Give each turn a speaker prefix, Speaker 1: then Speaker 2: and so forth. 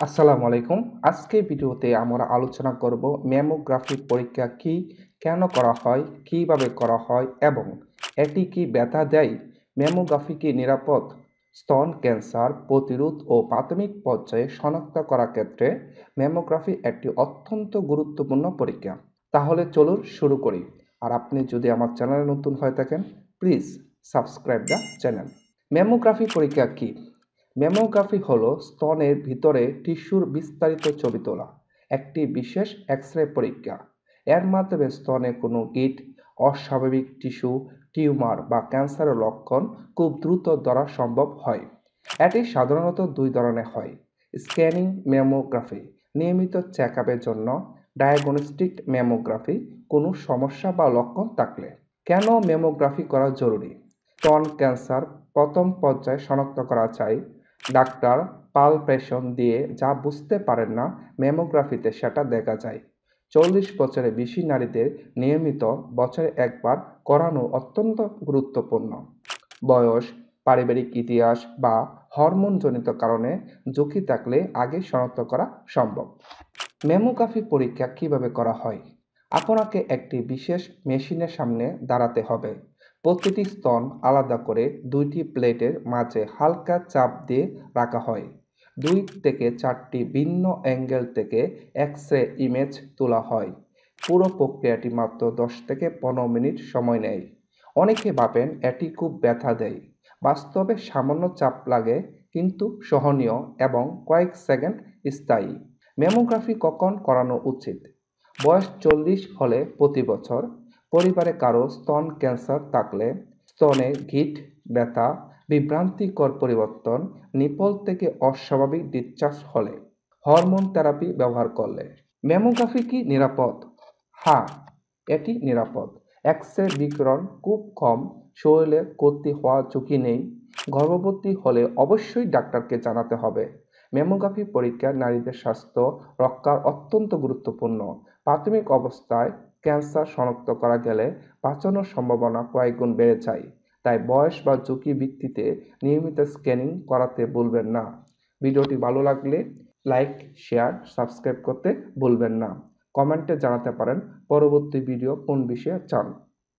Speaker 1: আসসালামু আলাইকুম। আজকে ভিডিওতে আমরা আলোচনা করব ম্যামোগ্রাফি পরীক্ষা কি, কেন করা হয়, কিভাবে করা হয় এবং এটি কি ব্যথা দেয়? ম্যামোগ্রাফি কি নিরাপদ? স্তন ক্যান্সার প্রতিরোধ ও প্রাথমিক পর্যায়ে শনাক্ত করার ক্ষেত্রে ম্যামোগ্রাফি একটি অত্যন্ত গুরুত্বপূর্ণ পরীক্ষা। তাহলে চলুন শুরু করি। আর আপনি যদি আমার চ্যানেলে নতুন হয়ে থাকেন, please subscribe the channel. Mammography পরীক্ষা কি? ম্যামোগ্রাফি হলো স্তনের ভিতরে টিস্যুর বিস্তারিত ছবি তোলা একটি বিশেষ এক্স-রে পরীক্ষা। এর মাধ্যমে স্তনে কোনো গিঁট, অস্বাভাবিক টিস্যু, টিউমার বা ক্যান্সারের লক্ষণ খুব দ্রুত ধরা সম্ভব হয়। এটি সাধারণত দুই ধরনের হয়: স্ক্যানিং ম্যামোগ্রাফি নিয়মিত চেক আপের জন্য, ডায়াগনস্টিক ম্যামোগ্রাফি কোনো সমস্যা বা লক্ষণ থাকলে। কেন ম্যামোগ্রাফি করা জরুরি? স্তন ক্যান্সার প্রথম পর্যায়ে শনাক্ত করা যায়। ডাক্তার পালপেশন দিয়ে যা বুঝতে পারেন না, ম্যামোগ্রাফিতে সেটা দেখা যায়। 40 বছরের বেশি নারীদের নিয়মিত বছরে একবার করানো অত্যন্ত গুরুত্বপূর্ণ। বয়স, পারিবারিক ইতিহাস বা হরমোনজনিত কারণে ঝুঁকি থাকলে আগে শনাক্ত করা সম্ভব। ম্যামোগ্রাফি পরীক্ষা কিভাবে করা হয়? আপনাকে একটি বিশেষ মেশিনের সামনে দাঁড়াতে হবে। প্রতিটি স্তন আলাদা করে দুইটি প্লেটের মাঝে হালকা চাপ দিয়ে রাখা হয়। 2 থেকে 4টি ভিন্ন অ্যাঙ্গেল থেকে এক্স-রে ইমেজ তোলা হয়। পুরো প্রক্রিয়াটি মাত্র 10 থেকে 15 মিনিট সময় নেয়। অনেকে ভাবেন এটি খুব ব্যথা দেয়। বাস্তবে সামান্য চাপ লাগে, কিন্তু সহনীয় এবং কয়েক সেকেন্ড স্থায়ী। ম্যামোগ্রাফি কখন করানো উচিত? বয়স 40 হলে প্রতি বছর, পরিবারে কারো স্তন ক্যান্সার থাকলে, স্তনে গিঁট, ব্যথা, বিভ্রান্তিকর পরিবর্তন, নিপল থেকে অস্বাভাবিক ডিসচার্জ হলে, হরমোন থেরাপি ব্যবহার করলে। ম্যামোগ্রাফি কি নিরাপদ? হ্যাঁ, এটি নিরাপদ। এক্স-রে বিকিরণ খুব কম, শরীরে ক্ষতি হওয়ার ঝুঁকি নেই। গর্ভবতী হলে অবশ্যই ডাক্তারকে জানাতে হবে। ম্যামোগ্রাফি পরীক্ষা নারীদের স্বাস্থ্য রক্ষার অত্যন্ত গুরুত্বপূর্ণ। প্রাথমিক অবস্থায় ক্যান্সার শনাক্ত করা গেলে বাঁচানোর সম্ভাবনা কয়েকগুণ বেড়ে যায়। তাই বয়স বা ঝুঁকি ভিত্তিতে নিয়মিত স্ক্যানিং করাতে ভুলবেন না। ভিডিওটি ভালো লাগলে লাইক, শেয়ার, সাবস্ক্রাইব করতে ভুলবেন না। কমেন্টে জানাতে পারেন পরবর্তী ভিডিও কোন বিষয়ে চান।